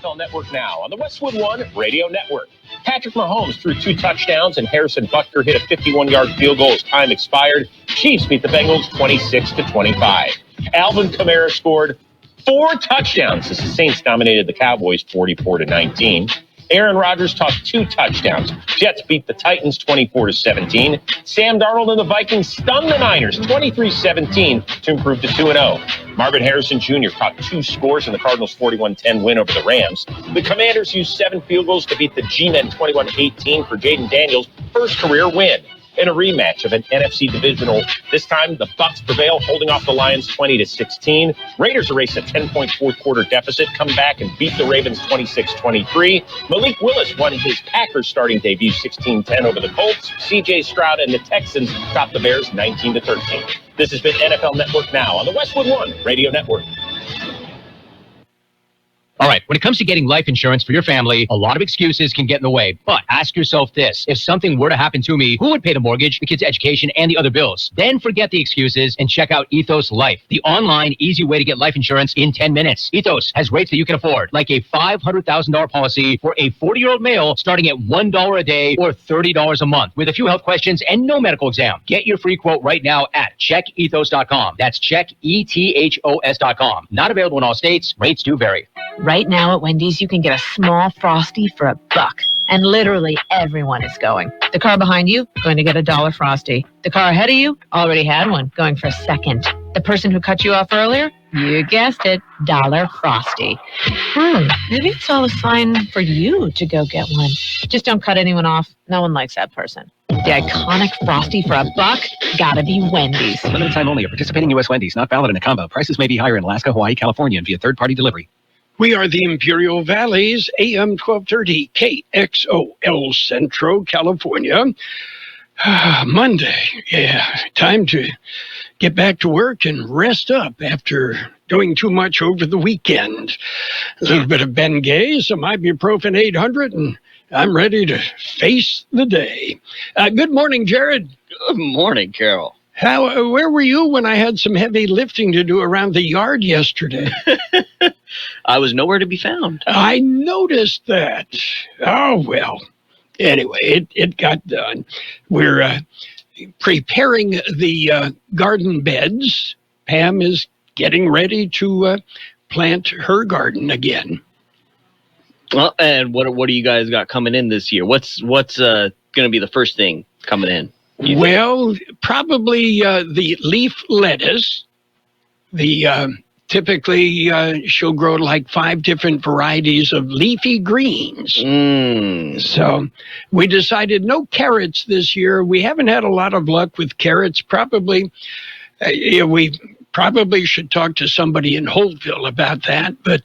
NFL Network now on the Westwood One Radio Network. Patrick Mahomes threw 2 touchdowns, and Harrison Butker hit a 51-yard field goal as time expired. Chiefs beat the Bengals 26-25. Alvin Kamara scored 4 touchdowns as the Saints dominated the Cowboys 44-19. Aaron Rodgers tossed 2 touchdowns. Jets beat the Titans 24-17. Sam Darnold and the Vikings stunned the Niners 23-17 to improve to 2-0. Marvin Harrison Jr. caught 2 scores in the Cardinals' 41-10 win over the Rams. The Commanders used 7 field goals to beat the G-Men 21-18 for Jaden Daniels' first career win. In a rematch of an NFC divisional, this time the Bucs prevail, holding off the Lions 20-16. Raiders erase a 10-point fourth-quarter deficit, come back and beat the Ravens 26-23. Malik Willis won his Packers starting debut 16-10 over the Colts. C.J. Stroud and the Texans topped the Bears 19-13. This has been NFL Network Now on the Westwood One Radio Network. All right, when it comes to getting life insurance for your family, a lot of excuses can get in the way. But ask yourself this. If something were to happen to me, who would pay the mortgage, the kids' education, and the other bills? Then forget the excuses and check out Ethos Life, the online, easy way to get life insurance in 10 minutes. Ethos has rates that you can afford, like a $500,000 policy for a 40-year-old male starting at $1 a day or $30 a month with a few health questions and no medical exam. Get your free quote right now at checkethos.com. That's checkethos.com. Not available in all states. Rates do vary. Right now at Wendy's, you can get a small Frosty for $1. And literally everyone is going. The car behind you, going to get a $1 Frosty. The car ahead of you, already had one, going for a second. The person who cut you off earlier, you guessed it, $1 Frosty. Maybe it's all a sign for you to go get one. Just don't cut anyone off. No one likes that person. The iconic Frosty for $1, gotta be Wendy's. Limited time only at participating U.S. Wendy's. Not valid in a combo. Prices may be higher in Alaska, Hawaii, California, and via third-party delivery. We are the Imperial Valley's AM 1230 KXOL Centro, California. Monday. Yeah, time to get back to work and rest up after doing too much over the weekend. A little bit of Bengay, some ibuprofen 800, and I'm ready to face the day. Good morning, Jared. Good morning, Carroll. Where were you when I had some heavy lifting to do around the yard yesterday? I was nowhere to be found. I noticed that. Oh, well. Anyway, it got done. We're preparing the garden beds. Pam is getting ready to plant her garden again. Well, and what do you guys got coming in this year? What's going to be the first thing coming in? Well, probably the leaf lettuce. Typically, she'll grow like 5 different varieties of leafy greens. So we decided no carrots this year. We haven't had a lot of luck with carrots. Probably, we probably should talk to somebody in Holtville about that, but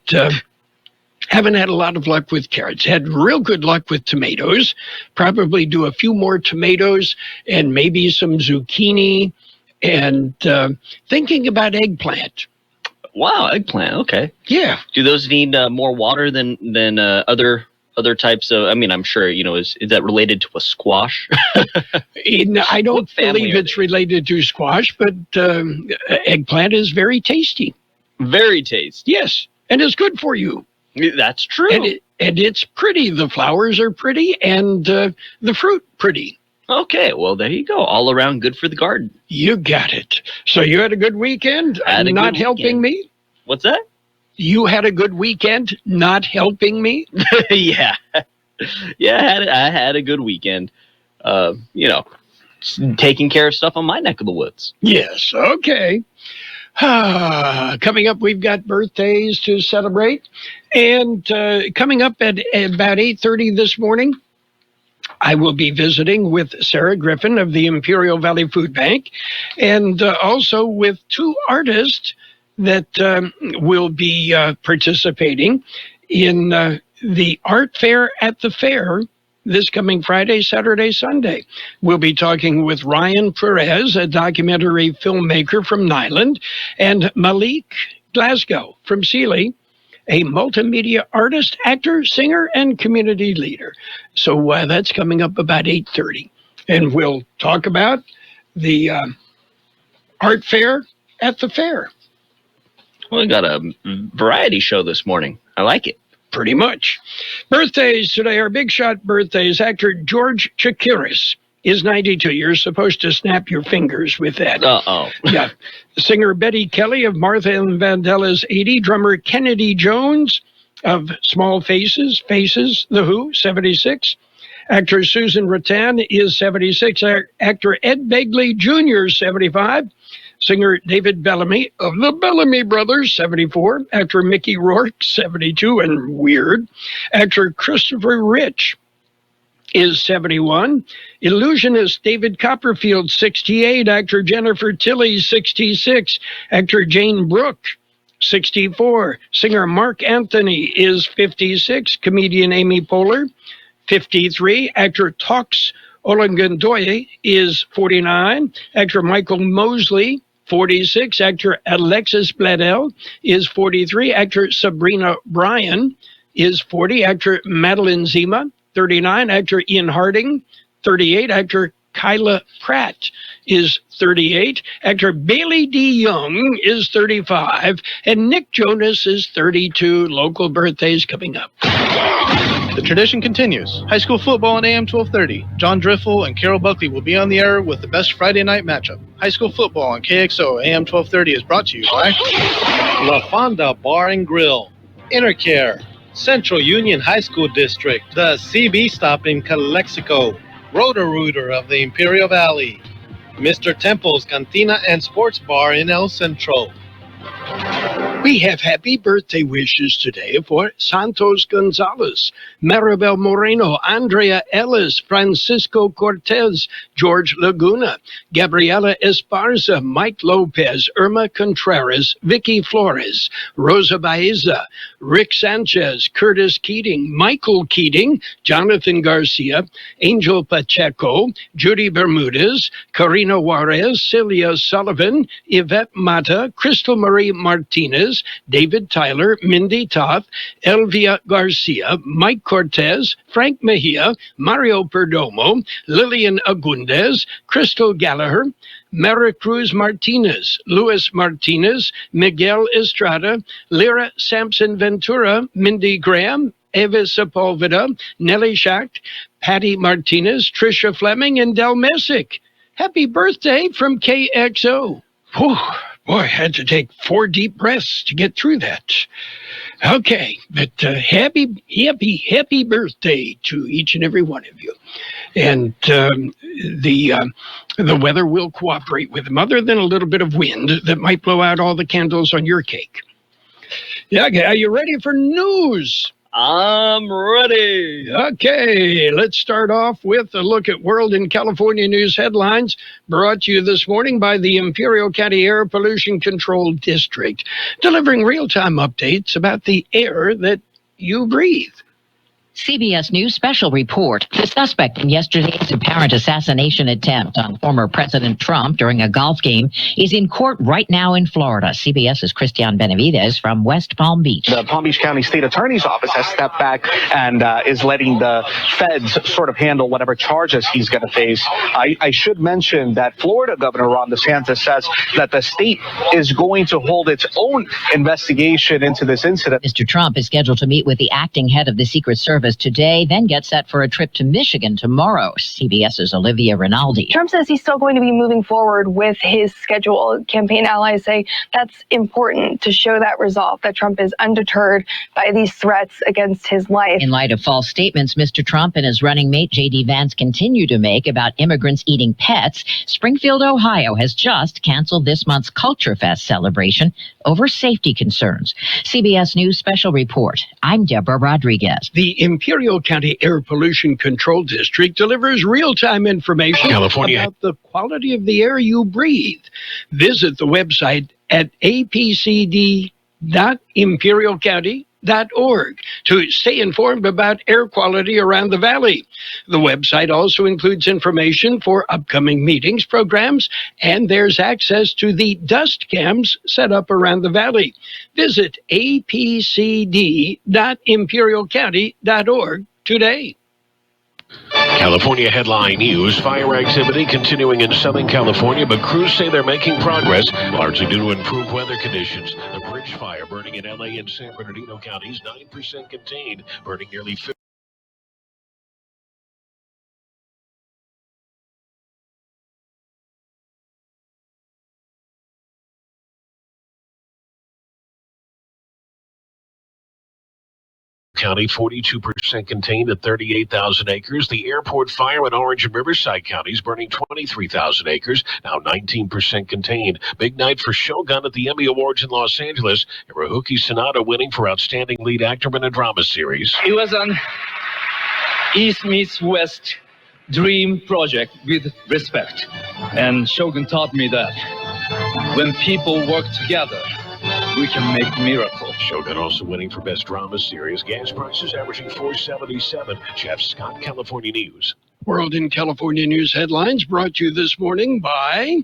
haven't had a lot of luck with carrots. Had real good luck with tomatoes. Probably do a few more tomatoes and maybe some zucchini, and thinking about eggplant. Wow, eggplant. Okay. Yeah. Do those need more water than other types of? I mean, I'm sure is that related to a squash? I don't believe it's related to squash, but eggplant is very tasty. Very tasty. Yes, and it's good for you. That's true. And it's pretty. The flowers are pretty, and the fruit pretty. Okay, well, there you go. All around good for the garden. You got it. So you had a good weekend not helping me? What's that? You had a good weekend not helping me? Yeah. Yeah, I had a good weekend. Taking care of stuff on my neck of the woods. Yes, okay. Coming up, we've got birthdays to celebrate. And coming up at about 8:30 this morning, I will be visiting with Sarah Griffin of the Imperial Valley Food Bank, and also with 2 artists that will be participating in the art fair at the fair this coming Friday, Saturday, Sunday. We'll be talking with Ryan Perez, a documentary filmmaker from Nyland, and Malik Glasgow from Sealy, a multimedia artist, actor, singer, and community leader. So that's coming up about 8:30. And we'll talk about the art fair at the fair. Well, we got a variety show this morning. I like it. pretty much. Birthdays today are big shot birthdays. Actor George Chakiris is 92. You're supposed to snap your fingers with that. Uh-oh. Yeah. Singer Betty Kelly of Martha and Vandellas 80. Drummer Kennedy Jones of Small Faces, The Who, 76. Actor Susan Rattan is 76. Actor Ed Begley Jr., 75. Singer David Bellamy of the Bellamy Brothers, 74. Actor Mickey Rourke, 72, and weird. Actor Christopher Rich is 71. Illusionist David Copperfield, 68. Actor Jennifer Tilly, 66. Actor Jane Brooke, 64. Singer Mark Anthony is 56. Comedian Amy Poehler, 53. Actor Tox Olengandoye is 49. Actor Michael Mosley, 46. Actor Alexis Bledel is 43. Actor Sabrina Bryan is 40. Actor Madeline Zima, 39. Actor Ian Harding, 38. Actor Kyla Pratt is 38. Actor Bailey D. Young is 35. And Nick Jonas is 32. Local birthdays coming up. The tradition continues. High school football on AM 1230. John Driffel and Carroll Buckley will be on the air with the best Friday night matchup. High school football on Kxo AM 1230 is brought to you by La Fonda Bar and Grill, Intercare, Central Union High School District, the CB Stop in Calexico, Roto-Rooter of the Imperial Valley, Mr. Temple's Cantina and Sports Bar in El Centro. We have happy birthday wishes today for Santos Gonzalez, Maribel Moreno, Andrea Ellis, Francisco Cortez, George Laguna, Gabriela Esparza, Mike Lopez, Irma Contreras, Vicky Flores, Rosa Baeza, Rick Sanchez, Curtis Keating, Michael Keating, Jonathan Garcia, Angel Pacheco, Judy Bermudez, Karina Juarez, Celia Sullivan, Yvette Mata, Crystal Marie Martinez, David Tyler, Mindy Toth, Elvia Garcia, Mike Cortez, Frank Mejia, Mario Perdomo, Lillian Agundez, Crystal Gallagher, Maricruz Martinez, Luis Martinez, Miguel Estrada, Lyra Sampson Ventura, Mindy Graham, Eva Sepulveda, Nellie Schacht, Patty Martinez, Tricia Fleming, and Del Messick. Happy birthday from KXO. Whew. Boy, I had to take 4 deep breaths to get through that. Okay, but happy birthday to each and every one of you. And the weather will cooperate with them, other than a little bit of wind that might blow out all the candles on your cake. Yeah, okay, are you ready for news? I'm ready. Okay, let's start off with a look at World and California news headlines brought to you this morning by the Imperial County Air Pollution Control District, delivering real-time updates about the air that you breathe. CBS News special report. The suspect in yesterday's apparent assassination attempt on former President Trump during a golf game is in court right now in Florida. CBS's Christian Benavidez from West Palm Beach. The Palm Beach County State Attorney's Office has stepped back and is letting the feds sort of handle whatever charges he's going to face. I should mention that Florida Governor Ron DeSantis says that the state is going to hold its own investigation into this incident. Mr. Trump is scheduled to meet with the acting head of the Secret Service today, then get set for a trip to Michigan tomorrow. CBS's Olivia Rinaldi. Trump says he's still going to be moving forward with his schedule. Campaign allies say that's important to show that resolve, that Trump is undeterred by these threats against his life. In light of false statements Mr. Trump and his running mate J.D. Vance continue to make about immigrants eating pets, Springfield, Ohio has just canceled this month's Culture Fest celebration over safety concerns. CBS News special report. I'm Deborah Rodriguez. The Imperial County Air Pollution Control District delivers real-time information about the quality of the air you breathe. Visit the website at apcd.imperialcounty.org to stay informed about air quality around the valley. The website also includes information for upcoming meetings, programs, and there's access to the dust cams set up around the valley. Visit apcd.imperialcounty.org today. California headline news. Fire activity continuing in Southern California, but crews say they're making progress, largely due to improved weather conditions. Orange fire burning in LA and San Bernardino counties, 9% contained, burning nearly 50. County, 42% contained at 38,000 acres. The airport fire in Orange and Riverside counties burning 23,000 acres, now 19% contained. Big night for Shogun at the Emmy Awards in Los Angeles. Hiroyuki Sanada winning for Outstanding Lead Actor in a Drama Series. It was an East meets West dream project with respect. And Shogun taught me that when people work together, we can make miracles. Shogun also winning for Best Drama Series. Gas prices averaging $4.77. Jeff Scott, California News. World in California News headlines brought to you this morning by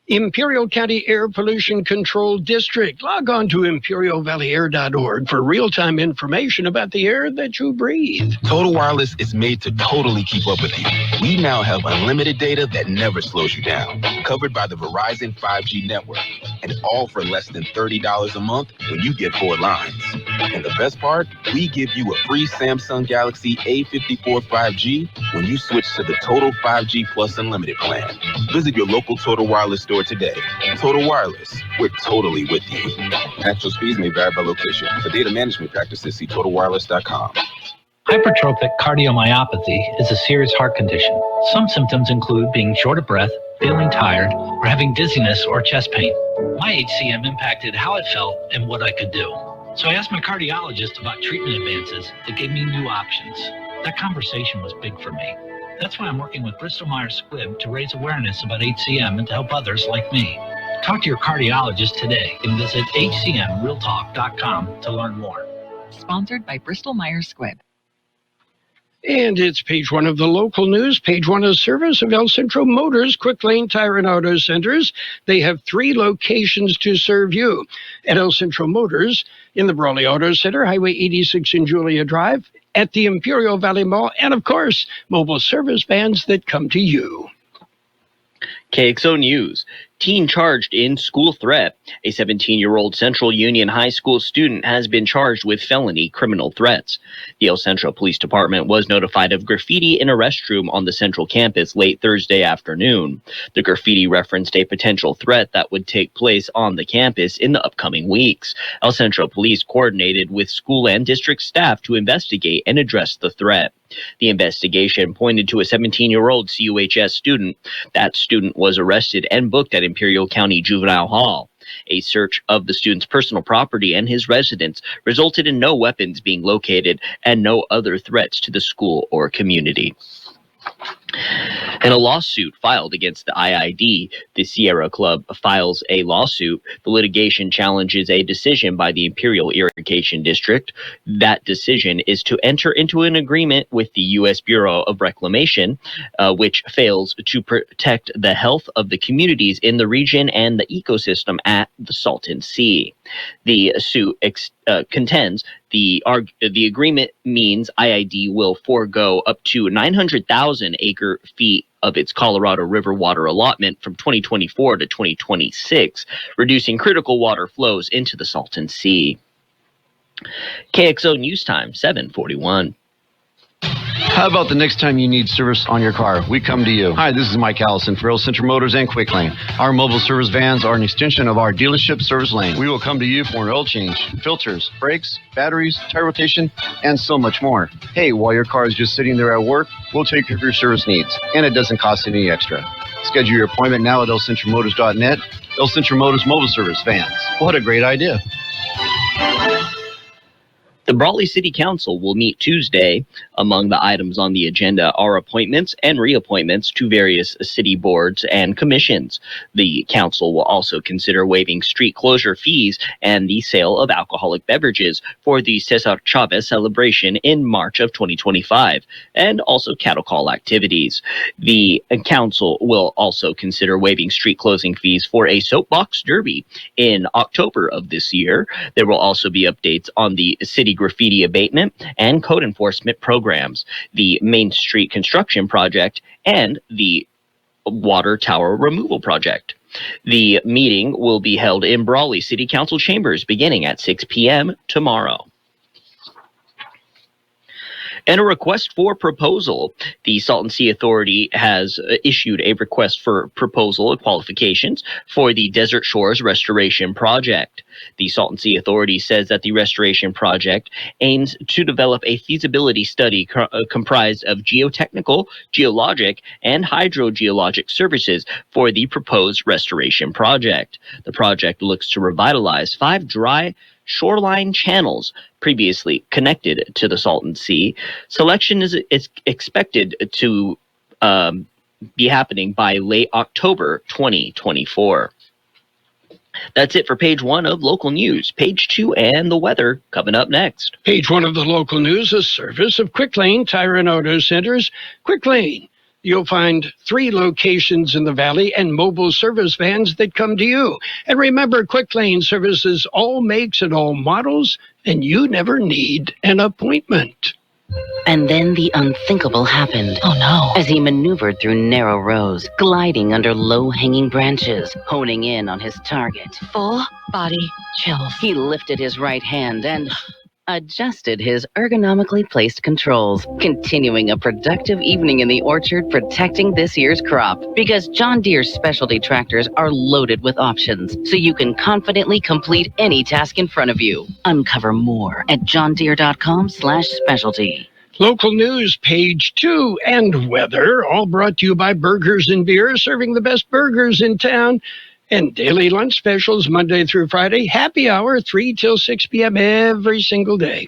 Imperial County Air Pollution Control District. Log on to imperialvalleyair.org for real-time information about the air that you breathe. Total Wireless is made to totally keep up with you. We now have unlimited data that never slows you down, covered by the Verizon 5G network, and all for less than $30 a month when you get 4 lines. And the best part, we give you a free Samsung Galaxy A54 5G when you switch to the Total 5G Plus Unlimited plan. Visit your local Total Wireless store today. Total Wireless, we're totally with you. Actual speeds may vary by location. For data management practices, see TotalWireless.com. Hypertrophic cardiomyopathy is a serious heart condition. Some symptoms include being short of breath, feeling tired, or having dizziness or chest pain. My HCM impacted how I felt and what I could do. So I asked my cardiologist about treatment advances that gave me new options. That conversation was big for me. That's why I'm working with Bristol-Myers Squibb to raise awareness about HCM and to help others like me. Talk to your cardiologist today and visit hcmrealtalk.com to learn more. Sponsored by Bristol-Myers Squibb. And it's page 1 of the local news, page 1 of service of El Centro Motors, Quick Lane Tire and Auto Centers. They have 3 locations to serve you. At El Centro Motors, in the Brawley Auto Center, Highway 86 in Julia Drive, at the Imperial Valley Mall, and of course, mobile service vans that come to you. KXO News. Teen charged in school threat. A 17-year-old Central Union High School student has been charged with felony criminal threats. The El Centro Police Department was notified of graffiti in a restroom on the Central campus late Thursday afternoon. The graffiti referenced a potential threat that would take place on the campus in the upcoming weeks. El Centro Police coordinated with school and district staff to investigate and address the threat. The investigation pointed to a 17-year-old CUHS student. That student was arrested and booked at Imperial County Juvenile Hall. A search of the student's personal property and his residence resulted in no weapons being located and no other threats to the school or community. In a lawsuit filed against the IID, the Sierra Club files a lawsuit. The litigation challenges a decision by the Imperial Irrigation District. That decision is to enter into an agreement with the U.S. Bureau of Reclamation, which fails to protect the health of the communities in the region and the ecosystem at the Salton Sea. The suit contends the agreement means IID will forego up to 900,000 acre feet of its Colorado River water allotment from 2024 to 2026, reducing critical water flows into the Salton Sea. KXO News Time, 7:41. How about the next time you need service on your car? We come to you. Hi, this is Mike Allison for Real Central Motors and Quick Lane. Our mobile service vans are an extension of our dealership service lane. We will come to you for an oil change, filters, brakes, batteries, tire rotation, and so much more. Hey, while your car is just sitting there at work, we'll take care of your service needs, and it doesn't cost any extra. Schedule your appointment now at elcentralmotors.net. El Centro Motors Mobile Service Vans. What a great idea. The Brawley City Council will meet Tuesday. Among the items on the agenda are appointments and reappointments to various city boards and commissions. The council will also consider waiving street closure fees and the sale of alcoholic beverages for the Cesar Chavez celebration in March of 2025, and also cattle call activities. The council will also consider waiving street closing fees for a soapbox derby in October of this year. There will also be updates on the city graffiti abatement and code enforcement programs, the Main Street construction project, and the water tower removal project. The meeting will be held in Brawley City Council chambers beginning at 6 p.m. tomorrow. And a request for proposal. The Salton Sea Authority has issued a request for proposal and qualifications for the Desert Shores Restoration Project. The Salton Sea Authority says that the restoration project aims to develop a feasibility study comprised of geotechnical, geologic, and hydrogeologic services for the proposed restoration project. The project looks to revitalize 5 dry shoreline channels previously connected to the Salton Sea. Selection is expected to be happening by late October 2024. That's it for page 1 of local news. Page 2 and the weather coming up next. Page 1 of the local news, a service of Quick Lane Tire and Auto Centers. Quick Lane. You'll find 3 locations in the valley and mobile service vans that come to you. And remember, Quick Lane services all makes and all models, and you never need an appointment. And then the unthinkable happened. Oh no. As he maneuvered through narrow rows, gliding under low-hanging branches, honing in on his target. Full body chills. He lifted his right hand and adjusted his ergonomically placed controls, continuing a productive evening in the orchard protecting this year's crop. Because John Deere's specialty tractors are loaded with options, so you can confidently complete any task in front of you. Uncover more at johndeere.com/specialty. Local news, page 2, and weather, all brought to you by Burgers and Beer, serving the best burgers in town. And daily lunch specials Monday through Friday. Happy hour 3 till 6 p.m. every single day.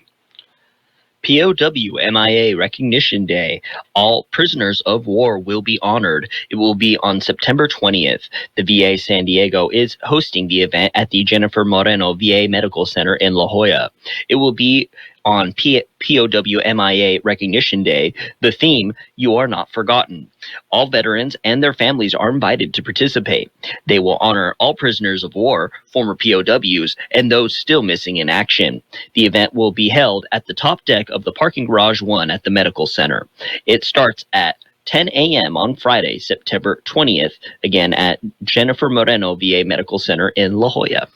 POW MIA Recognition Day. All prisoners of war will be honored. It will be on September 20th. The VA San Diego is hosting the event at the Jennifer Moreno VA Medical Center in La Jolla. It will be on POW MIA Recognition Day. The theme, You Are Not Forgotten. All veterans and their families are invited to participate. They will honor all prisoners of war, former POWs, and those still missing in action. The event will be held at the top deck of the Parking Garage 1 at the Medical Center. It starts at 10 a.m. on Friday, September 20th, again at Jennifer Moreno VA Medical Center in La Jolla.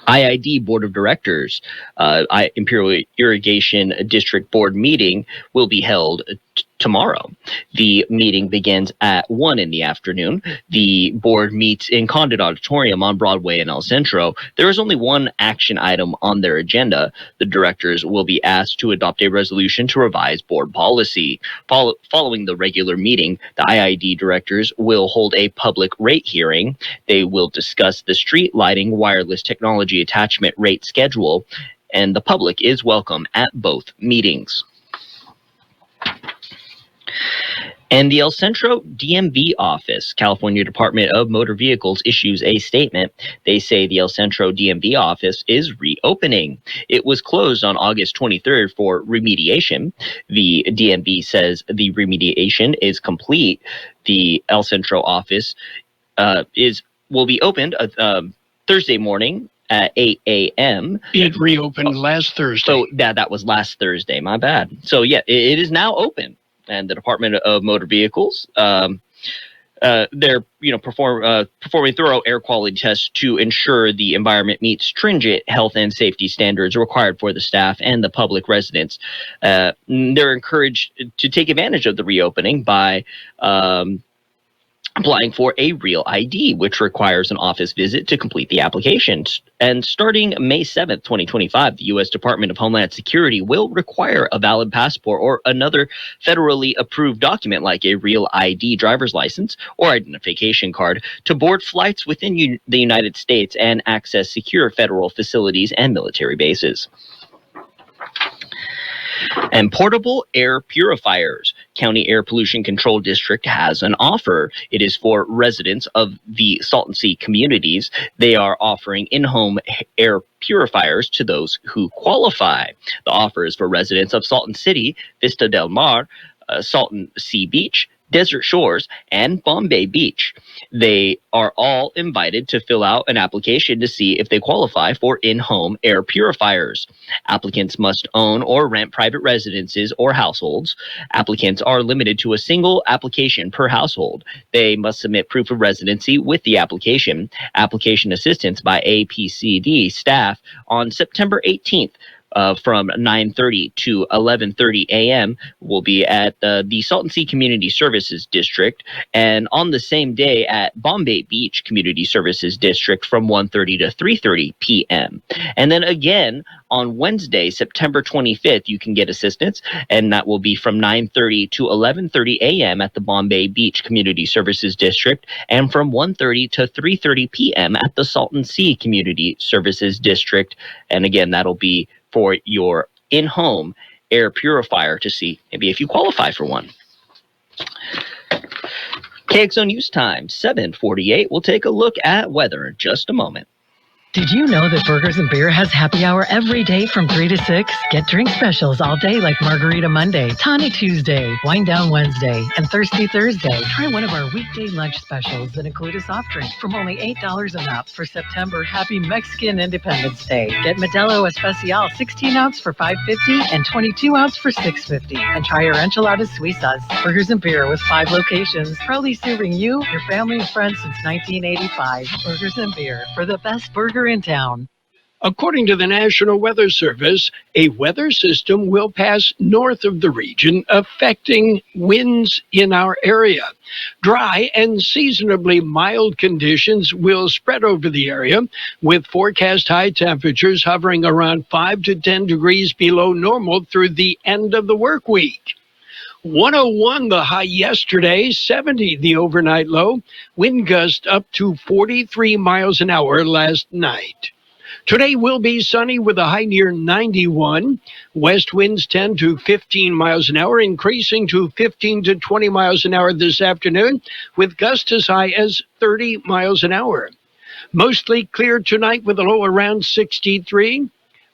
IID Board of Directors, Imperial Irrigation District Board meeting will be held tomorrow. The meeting begins at 1 in the afternoon. The board meets in Condit Auditorium on Broadway in El Centro. There is only one action item on their agenda. The directors will be asked to adopt a resolution to revise board policy. Following the regular meeting, the IID directors will hold a public rate hearing. They will discuss the street lighting wireless technology attachment rate schedule, and the public is welcome at both meetings. And the El Centro DMV office, California Department of Motor Vehicles, issues a statement. They say the El Centro DMV office is reopening. It was closed on August 23rd for remediation. The DMV says the remediation is complete. The El Centro office will be opened Thursday morning at 8 a.m. It reopened last Thursday. So that was last Thursday. My bad. So yeah, it is now open. And the Department of Motor Vehicles, they're performing thorough air quality tests to ensure the environment meets stringent health and safety standards required for the staff and the public residents. They're encouraged to take advantage of the reopening by applying for a Real ID, which requires an office visit to complete the application. And starting May 7th, 2025, the U.S. Department of Homeland Security will require a valid passport or another federally approved document like a Real ID driver's license or identification card to board flights within the United States and access secure federal facilities and military bases. And portable air purifiers. County Air Pollution Control District has an offer. It is for residents of the Salton Sea communities. They are offering in-home air purifiers to those who qualify. The offer is for residents of Salton City, Vista del Mar, Salton Sea Beach, Desert Shores, and Bombay Beach. They are all invited to fill out an application to see if they qualify for in-home air purifiers. Applicants must own or rent private residences or households. Applicants are limited to a single application per household. They must submit proof of residency with the application. Application assistance by APCD staff on September 18th. From 9:30 to 11:30 a.m. will be at the Salton Sea Community Services District, and on the same day at Bombay Beach Community Services District from 1:30 to 3:30 p.m. And then again on Wednesday, September 25th, you can get assistance, and that will be from 9:30 to 11:30 a.m. at the Bombay Beach Community Services District, and from 1:30 to 3:30 p.m. at the Salton Sea Community Services District. And again, that'll be for your in-home air purifier to see maybe if you qualify for one. KXO News Time, 7:48. We'll take a look at weather in just a moment. Did you know that Burgers and Beer has happy hour every day from 3 to 6? Get drink specials all day like Margarita Monday, Tawny Tuesday, Wine Down Wednesday, and Thirsty Thursday. Try one of our weekday lunch specials that include a soft drink from only $8 and up for September Happy Mexican Independence Day. Get Modelo Especial 16 ounce for $5.50 and 22 ounce for $6.50. And try our Enchiladas Suizas. Burgers and Beer with 5 locations, proudly serving you, your family, and friends since 1985. Burgers and Beer for the best burger in town. According to the National Weather Service, a weather system will pass north of the region, affecting winds in our area. Dry and seasonably mild conditions will spread over the area, with forecast high temperatures hovering around 5 to 10 degrees below normal through the end of the work week. 101 the high yesterday, 70 the overnight low, wind gust up to 43 miles an hour last night. Today will be sunny with a high near 91. West winds 10 to 15 miles an hour, increasing to 15 to 20 miles an hour this afternoon, with gusts as high as 30 miles an hour. Mostly clear tonight with a low around 63.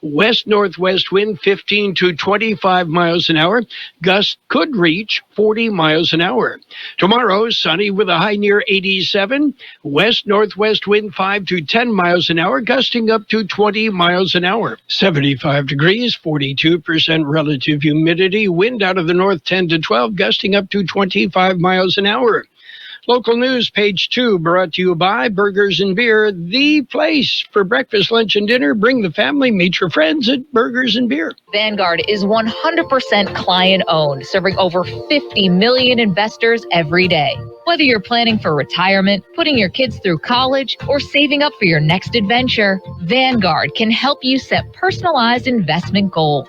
West-northwest wind 15 to 25 miles an hour. Gusts could reach 40 miles an hour. Tomorrow, sunny with a high near 87. West-northwest wind 5 to 10 miles an hour, gusting up to 20 miles an hour. 75 degrees, 42% relative humidity. Wind out of the north 10 to 12, gusting up to 25 miles an hour. Local news, page 2, brought to you by Burgers and Beer, the place for breakfast, lunch, and dinner. Bring the family, meet your friends at Burgers and Beer. Vanguard is 100% client-owned, serving over 50 million investors every day. Whether you're planning for retirement, putting your kids through college, or saving up for your next adventure, Vanguard can help you set personalized investment goals.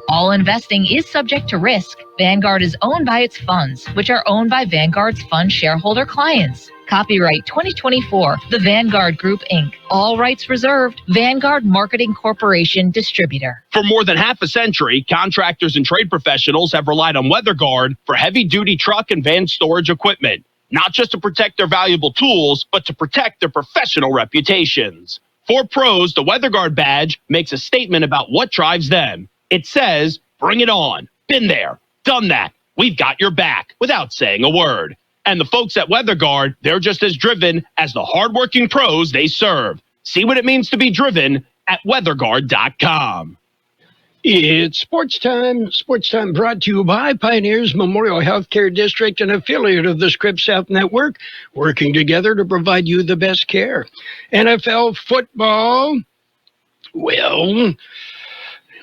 All investing is subject to risk. Vanguard is owned by its funds, which are owned by Vanguard's fund shareholder clients. Copyright 2024, The Vanguard Group, Inc. All rights reserved. Vanguard Marketing Corporation Distributor. For more than half a century, contractors and trade professionals have relied on WeatherGuard for heavy-duty truck and van storage equipment, not just to protect their valuable tools, but to protect their professional reputations. For pros, the WeatherGuard badge makes a statement about what drives them. It says, "Bring it on. Been there. Done that. We've got your back," without saying a word. And the folks at WeatherGuard, they're just as driven as the hardworking pros they serve. See what it means to be driven at weatherguard.com. It's sports time. Sports time brought to you by Pioneers Memorial Healthcare District, an affiliate of the Scripps South Network, working together to provide you the best care. NFL football. Well,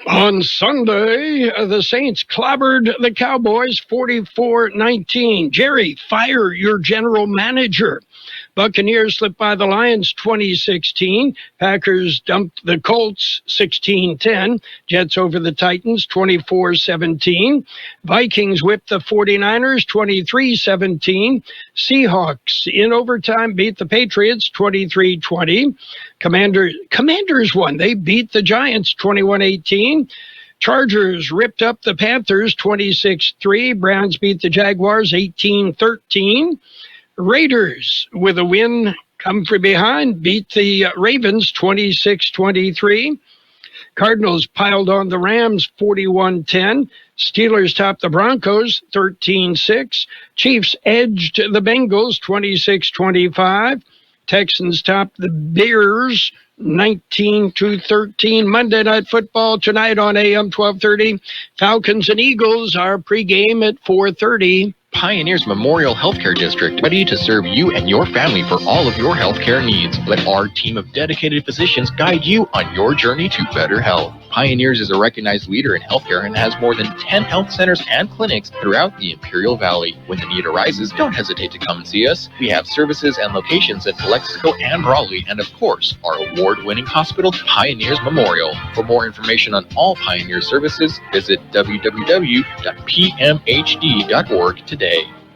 on Sunday, the Saints clobbered the Cowboys 44-19. Jerry, fire your general manager. Buccaneers slipped by the Lions 20-16. Packers dumped the Colts 16-10. Jets over the Titans 24-17. Vikings whipped the 49ers 23-17. Seahawks in overtime beat the Patriots 23-20. Commanders won. They beat the Giants 21-18. Chargers ripped up the Panthers 26-3. Browns beat the Jaguars 18-13. Raiders, with a win, come from behind, beat the Ravens 26-23. Cardinals piled on the Rams 41-10. Steelers topped the Broncos 13-6. Chiefs edged the Bengals 26-25. Texans topped the Bears 19-13. Monday Night Football tonight on AM 1230. Falcons and Eagles are pregame at 4:30. Pioneers Memorial Healthcare District, ready to serve you and your family for all of your healthcare needs. Let our team of dedicated physicians guide you on your journey to better health. Pioneers is a recognized leader in healthcare and has more than 10 health centers and clinics throughout the Imperial Valley. When the need arises, don't hesitate to come and see us. We have services and locations in Calexico and Raleigh, and of course, our award-winning hospital, Pioneers Memorial. For more information on all Pioneer services, visit www.pmhd.org today.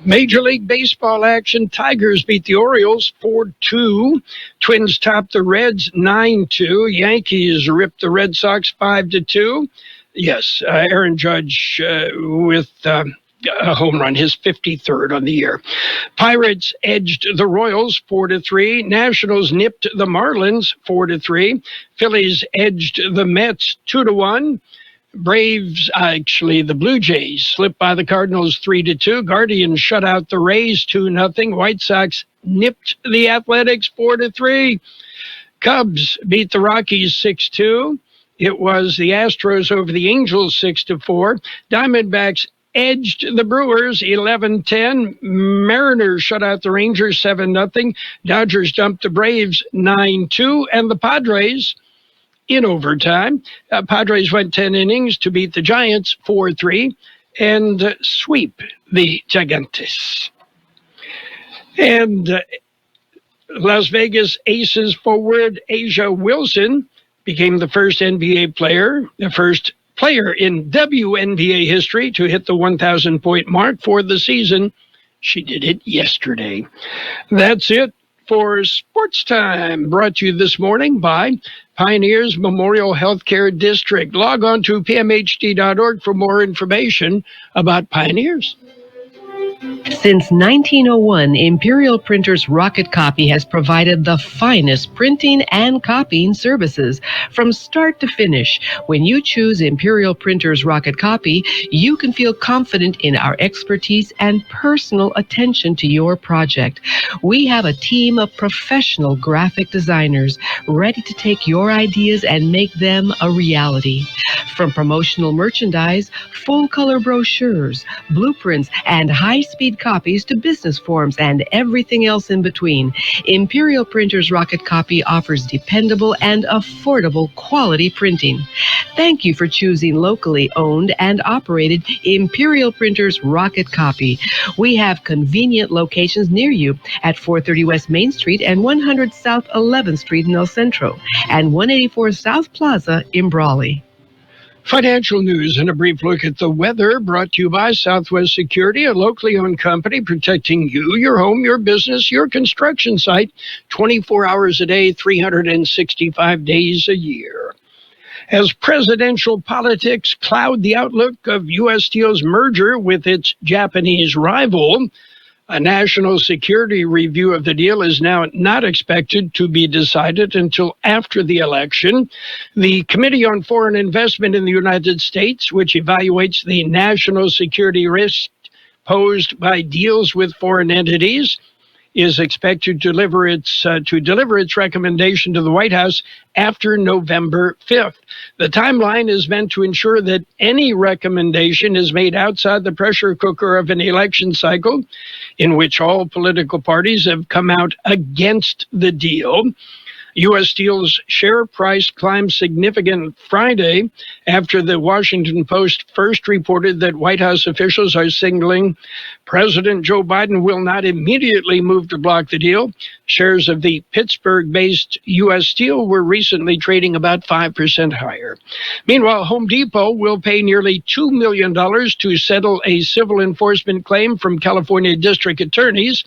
Major League Baseball action. Tigers beat the Orioles 4-2. Twins topped the Reds 9-2. Yankees ripped the Red Sox 5-2. Yes, Aaron Judge with a home run, his 53rd on the year. Pirates edged the Royals 4-3. Nationals nipped the Marlins 4-3. Phillies edged the Mets 2-1. The Blue Jays slipped by the Cardinals 3-2. Guardians shut out the Rays 2-0. White Sox nipped the Athletics 4-3. Cubs beat the Rockies 6-2. It was the Astros over the Angels 6-4. Diamondbacks edged the Brewers 11-10. Mariners shut out the Rangers 7-0. Dodgers dumped the Braves 9-2. And the Padres in overtime. Padres went 10 innings to beat the Giants 4-3 and sweep the Gigantes. And Las Vegas Aces forward Asia Wilson became the first NBA player, the first player in WNBA history to hit the 1,000-point mark for the season. She did it yesterday. That's it for Sports Time, brought to you this morning by Pioneers Memorial Healthcare District. Log on to pmhd.org for more information about Pioneers. Since 1901, Imperial Printers Rocket Copy has provided the finest printing and copying services from start to finish. When you choose Imperial Printers Rocket Copy, you can feel confident in our expertise and personal attention to your project. We have a team of professional graphic designers ready to take your ideas and make them a reality. From promotional merchandise, full-color brochures, blueprints, and high-speed copies to business forms and everything else in between, Imperial Printers Rocket Copy offers dependable and affordable quality printing. Thank you for choosing locally owned and operated Imperial Printers Rocket Copy. We have convenient locations near you at 430 West Main Street and 100 South 11th Street in El Centro and 184 South Plaza in Brawley. Financial news and a brief look at the weather brought to you by Southwest Security, a locally owned company protecting you, your home, your business, your construction site, 24 hours a day, 365 days a year. As presidential politics cloud the outlook of U.S. Steel's merger with its Japanese rival, a national security review of the deal is now not expected to be decided until after the election. The Committee on Foreign Investment in the United States, which evaluates the national security risk posed by deals with foreign entities, is expected to deliver its recommendation to the White House after November 5th. The timeline is meant to ensure that any recommendation is made outside the pressure cooker of an election cycle in which all political parties have come out against the deal. U.S. Steel's share price climbed significantly Friday after the Washington Post first reported that White House officials are signaling President Joe Biden will not immediately move to block the deal. Shares of the Pittsburgh-based U.S. Steel were recently trading about 5% higher. Meanwhile, Home Depot will pay nearly $2 million to settle a civil enforcement claim from California district attorneys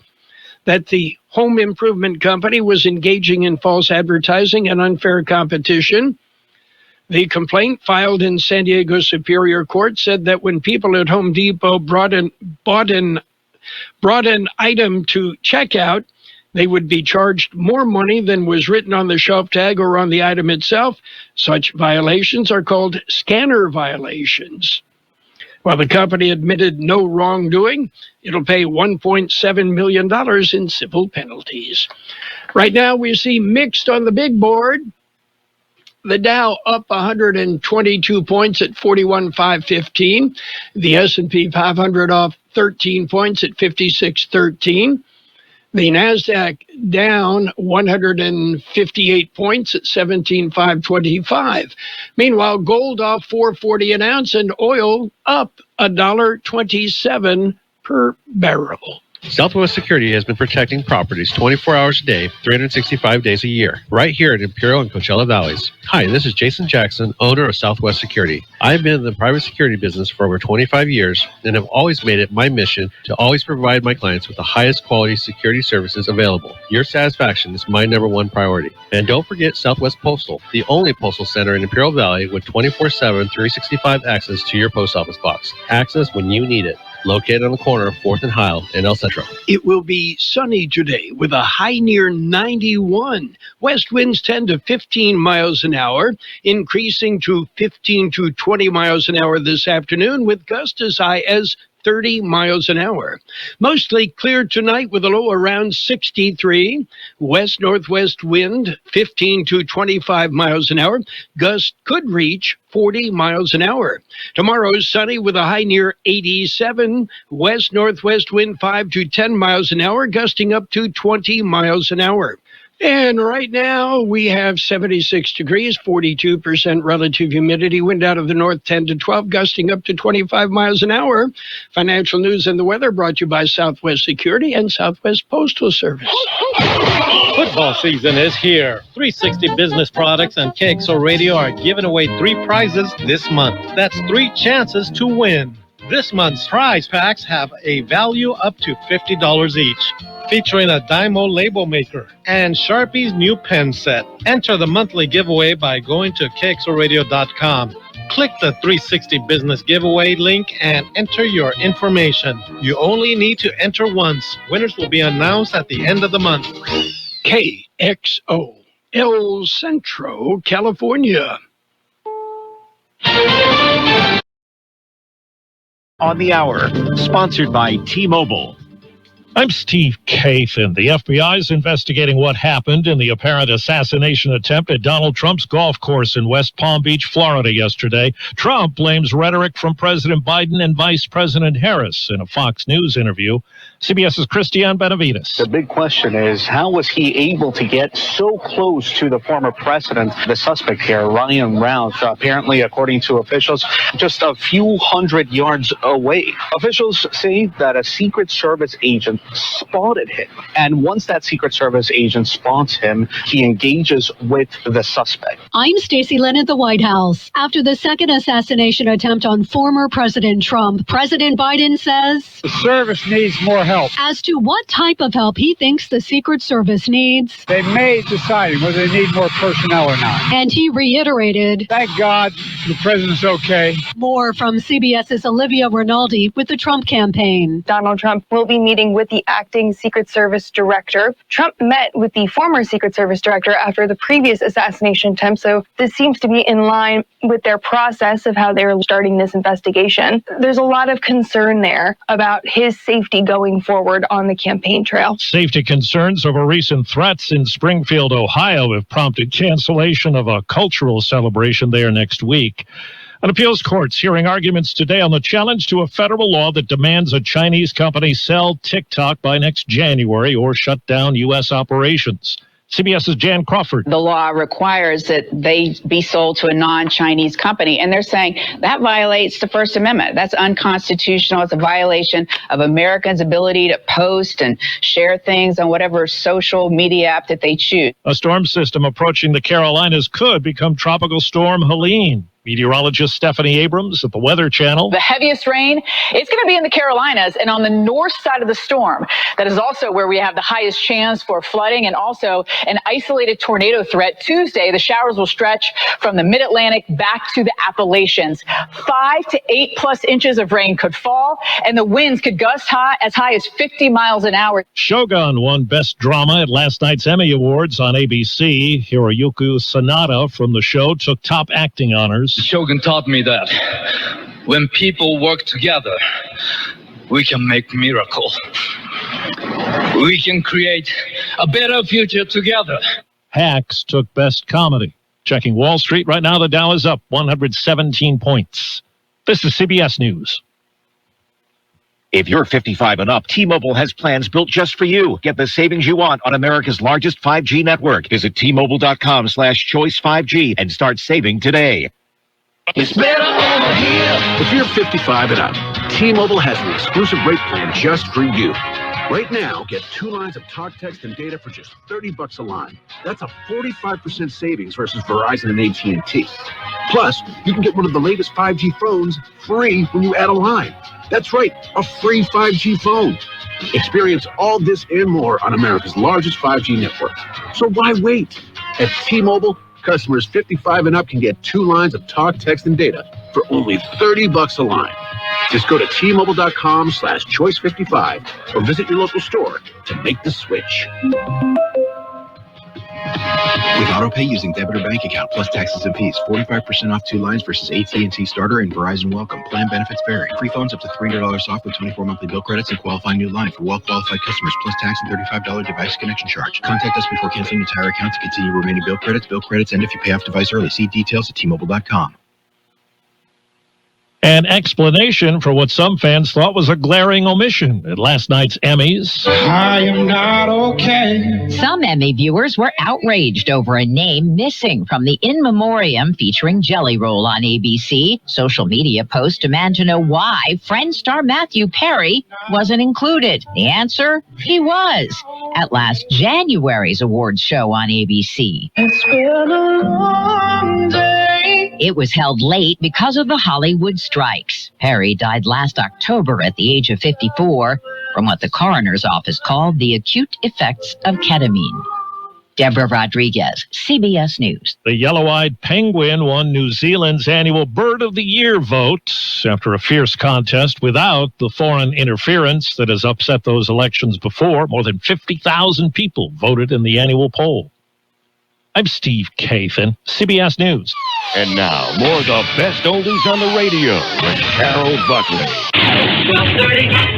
that the home improvement company was engaging in false advertising and unfair competition. The complaint filed in San Diego Superior Court said that when people at Home Depot brought an item to checkout, they would be charged more money than was written on the shelf tag or on the item itself. Such violations are called scanner violations. While the company admitted no wrongdoing, it'll pay $1.7 million in civil penalties. Right now, we see mixed on the big board. The Dow up 122 points at 41,515. The S&P 500 off 13 points at 5613. The NASDAQ down 158 points at 17,525. Meanwhile, gold off $4.40 an ounce and oil up $1.27 per barrel. Southwest Security has been protecting properties 24 hours a day, 365 days a year, right here in Imperial and Coachella Valleys. Hi, this is Jason Jackson, owner of Southwest Security. I've been in the private security business for over 25 years and have always made it my mission to always provide my clients with the highest quality security services available. Your satisfaction is my number one priority. And don't forget Southwest Postal, the only postal center in Imperial Valley with 24/7, 365 access to your post office box. Access when you need it. Located on the corner of 4th and Heil in El Centro. It will be sunny today with a high near 91. West winds 10 to 15 miles an hour, increasing to 15 to 20 miles an hour this afternoon with gusts as high as 30 miles an hour. Mostly clear tonight with a low around 63. West-northwest wind 15 to 25 miles an hour. Gusts could reach 40 miles an hour. Tomorrow is sunny with a high near 87. West-northwest wind 5 to 10 miles an hour, gusting up to 20 miles an hour. And right now we have 76 degrees, 42% relative humidity, wind out of the north 10 to 12, gusting up to 25 miles an hour. Financial news and the weather brought to you by Southwest Security and Southwest Postal Service. Football season is here. 360 Business Products and Kxo Radio are giving away 3 prizes this month. That's 3 chances to win. This month's prize packs have a value up to $50 each, featuring a Dymo label maker and Sharpie's new pen set. Enter the monthly giveaway by going to kxoradio.com. Click the 360 Business Giveaway link and enter your information. You only need to enter once. Winners will be announced at the end of the month. KXO, El Centro, California. On the Hour, sponsored by T-Mobile. I'm Steve Kathan. The FBI is investigating what happened in the apparent assassination attempt at Donald Trump's golf course in West Palm Beach, Florida yesterday. Trump blames rhetoric from President Biden and Vice President Harris in a Fox News interview. CBS's Christiane Benavides. The big question is, how was he able to get so close to the former president? The suspect here, Ryan Routh, apparently, according to officials, just a few hundred yards away. Officials say that a Secret Service agent spotted him. And once that Secret Service agent spots him, he engages with the suspect. I'm Stacey Lynn at the White House. After the second assassination attempt on former President Trump, President Biden says the service needs more help. As to what type of help he thinks the Secret Service needs, they may decide whether they need more personnel or not. And he reiterated, thank God the president's okay. More from CBS's Olivia Rinaldi with the Trump campaign. Donald Trump will be meeting with the acting Secret Service director. Trump met with the former Secret Service director after the previous assassination attempt, so this seems to be in line with their process of how they're starting this investigation. There's a lot of concern there about his safety going forward on the campaign trail. Safety concerns over recent threats in Springfield, Ohio have prompted cancellation of a cultural celebration there next week. An appeals court's hearing arguments today on the challenge to a federal law that demands a Chinese company sell TikTok by next January or shut down U.S. operations. CBS's Jan Crawford. The law requires that they be sold to a non-Chinese company, and they're saying that violates the First Amendment. That's unconstitutional. It's a violation of Americans' ability to post and share things on whatever social media app that they choose. A storm system approaching the Carolinas could become Tropical Storm Helene. Meteorologist Stephanie Abrams at the Weather Channel. The heaviest rain, it's going to be in the Carolinas and on the north side of the storm. That is also where we have the highest chance for flooding and also an isolated tornado threat. Tuesday, the showers will stretch from the mid-Atlantic back to the Appalachians. 5 to 8+ inches of rain could fall, and the winds could gust as high as 50 miles an hour. Shogun won Best Drama at last night's Emmy Awards on ABC. Hiroyuki Sanada from the show took top acting honors. Shogun taught me that when people work together, we can make miracles. We can create a better future together. Hacks took Best Comedy. Checking Wall Street right now, the Dow is up 117 points. This is CBS News. If you're 55 and up, T-Mobile has plans built just for you. Get the savings you want on America's largest 5G network. Visit T-Mobile.com/choice 5G and start saving today. It's better over here. If you're 55 and up, T-Mobile has an exclusive rate plan just for you. Right now, get 2 lines of talk, text, and data for just $30 a line. That's a 45% savings versus Verizon and AT&T. Plus, you can get one of the latest 5G phones free when you add a line. That's right, a free 5G phone. Experience all this and more on America's largest 5G network. So why wait? At T-Mobile, customers 55 and up can get 2 lines of talk, text, and data for only $30 a line. Just go to T-Mobile.com/choice 55 or visit your local store to make the switch. With autopay using debit or bank account plus taxes and fees, 45% off 2 lines versus AT&T Starter and Verizon Welcome. Plan benefits vary. Free phones up to $300 off with 24 monthly bill credits and qualifying new line for well-qualified customers plus tax and $35 device connection charge. Contact us before canceling your entire account to continue remaining bill credits, and if you pay off device early. See details at T-Mobile.com. An explanation for what some fans thought was a glaring omission at last night's Emmys. I am not okay. Some Emmy viewers were outraged over a name missing from the In Memoriam featuring Jelly Roll on ABC. Social media posts demand to know why Friends star Matthew Perry wasn't included. The answer? He was at last January's awards show on ABC. It's been a long day. It was held late because of the Hollywood strikes. Perry died last October at the age of 54 from what the coroner's office called the acute effects of ketamine. Deborah Rodriguez, CBS News. The yellow-eyed penguin won New Zealand's annual Bird of the Year vote after a fierce contest without the foreign interference that has upset those elections before. More than 50,000 people voted in the annual poll. I'm Steve Kathan, CBS News. And now, more of the best oldies on the radio with Carroll Buckley. 12:30.